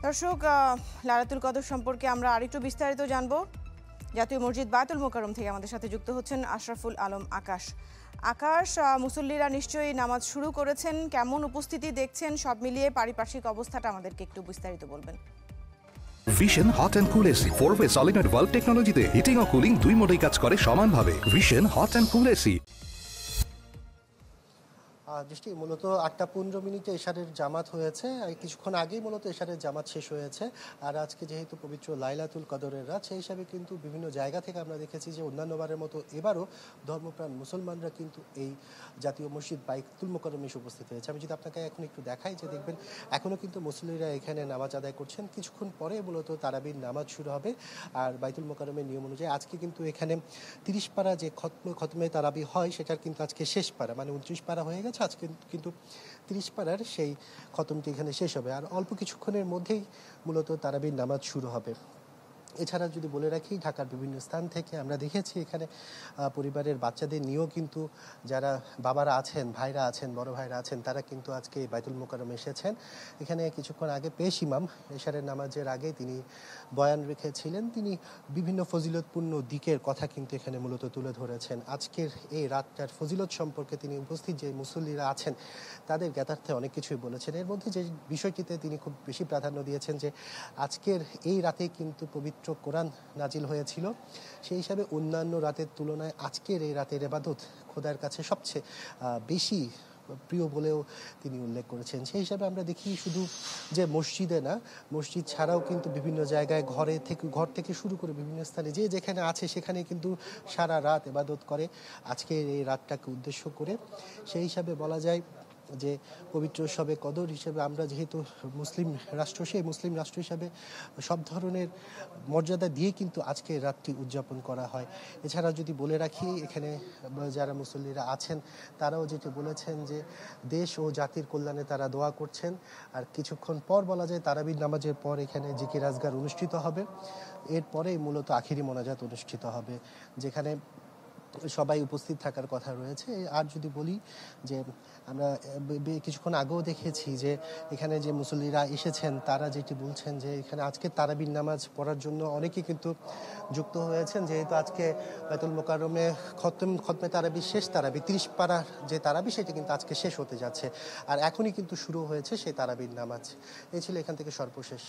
দর্শক, লাইলাতুল কদর সম্পর্কে আমরা আরেকটু বিস্তারিত জানবো। জাতীয় মসজিদ বায়তুল মোকাররম থেকে আমাদের সাথে যুক্ত হচ্ছেন আশরাফুল আলম আকাশ। আকাশ, মুসল্লিরা নিশ্চয়ই নামাজ শুরু করেছেন, কেমন উপস্থিতি দেখছেন? সব মিলিয়ে পারিপার্শ্বিক অবস্থাটা আমাদেরকে একটু বিস্তারিত বলবেন। Vision hot and cool AC 4-ওয়ে সলিনয়েড ভালভ টেকনোলজিতে হিটিং ও কুলিং দুই মোডেই কাজ করে সমানভাবে। Vision hot and cool AC. দৃষ্টি মূলত 8:15 এশারের জামাত হয়েছে, কিছুক্ষণ আগেই মূলত এশারের জামাত শেষ হয়েছে। আর আজকে যেহেতু পবিত্র লাইলাতুল কদরের রাত, সেই হিসাবে কিন্তু বিভিন্ন জায়গা থেকে আমরা দেখেছি যে অন্যান্যবারের মতো এবারও ধর্মপ্রাণ মুসলমানরা কিন্তু এই জাতীয় মসজিদ বাইতুল মোকাররমে এসে উপস্থিত হয়েছে। আমি যদি আপনাকে এখন একটু দেখাই যে দেখবেন এখনও কিন্তু মুসল্লিরা এখানে নামাজ আদায় করছেন। কিছুক্ষণ পরে মূলত তারাবির নামাজ শুরু হবে। আর বাইতুল মোকাররমের নিয়ম অনুযায়ী আজকে কিন্তু এখানে 30 পারা যে খতমে তারাবি হয় সেটার কিন্তু আজকে শেষ পারা, মানে 29 পারা হয়ে গেছে, আজকে কিন্তু 30 পারার সেই খতমটি এখানে শেষ হবে। আর অল্প কিছুক্ষণের মধ্যেই মূলত তারাবির নামাজ শুরু হবে। এছাড়া যদি বলে রাখি, ঢাকার বিভিন্ন স্থান থেকে আমরা দেখেছি এখানে পরিবারের বাচ্চাদের নিয়েও কিন্তু যারা বাবারা আছেন, ভাইরা আছেন, বড় ভাইরা আছেন, তারা কিন্তু আজকে বাইতুল মোকাররমে এসেছেন। এখানে কিছুক্ষণ আগে পেশ ইমাম এশারের নামাজের আগে তিনি বয়ান রেখেছিলেন। তিনি বিভিন্ন ফজিলতপূর্ণ দিকের কথা কিন্তু এখানে মূলত তুলে ধরেছেন। আজকের এই রাতটার ফজিলত সম্পর্কে তিনি উপস্থিত যে মুসল্লিরা আছেন তাদের জ্ঞাতার্থে অনেক কিছুই বলেছেন। এর মধ্যে যে বিষয়টিতে তিনি খুব বেশি প্রাধান্য দিয়েছেন যে আজকের এই রাতে কিন্তু পবিত্র কোরআন নাজিল হয়েছিল, সেই হিসাবে অন্যান্য রাতের তুলনায় আজকের এই রাতের ইবাদত খোদার কাছে সবচেয়ে বেশি প্রিয় বলেও তিনি উল্লেখ করেছেন। সেই হিসাবে আমরা দেখি শুধু যে মসজিদে না, মসজিদ ছাড়াও কিন্তু বিভিন্ন জায়গায় ঘর থেকে শুরু করে বিভিন্ন স্থানে যে যেখানে আছে সেখানে কিন্তু সারা রাত ইবাদত করে আজকের এই রাতটাকে উদ্দেশ্য করে। সেই হিসাবে বলা যায় যে পবিত্র শবে কদর হিসেবে আমরা যেহেতু মুসলিম রাষ্ট্র, সেই মুসলিম রাষ্ট্র হিসাবে সব ধরনের মর্যাদা দিয়ে কিন্তু আজকে রাতটি উদযাপন করা হয়। এছাড়া যদি বলে রাখি, এখানে যারা মুসল্লিরা আছেন তারাও যেটি বলেছেন যে দেশ ও জাতির কল্যাণে তারা দোয়া করছেন। আর কিছুক্ষণ পর বলা যায় তারাবির নামাজের পর এখানে জিকির আজগার অনুষ্ঠিত হবে। এরপরেই মূলত আখিরি মোনাজাত অনুষ্ঠিত হবে, যেখানে সবাই উপস্থিত থাকার কথা রয়েছে। আর যদি বলি যে আমরা কিছুক্ষণ আগেও দেখেছি যে এখানে যে মুসল্লিরা এসেছেন তারা যেটি বলছেন যে এখানে আজকে তারাবির নামাজ পড়ার জন্য অনেকে কিন্তু যুক্ত হয়েছেন, যেহেতু আজকে বাইতুল মোকাররমে খতমে তারাবি শেষ তারাবি 30 পারার যে তারাবি সেটি কিন্তু আজকে শেষ হতে যাচ্ছে। আর এখনই কিন্তু শুরু হয়েছে সেই তারাবির নামাজ। এই ছিল এখান থেকে সর্বশেষ।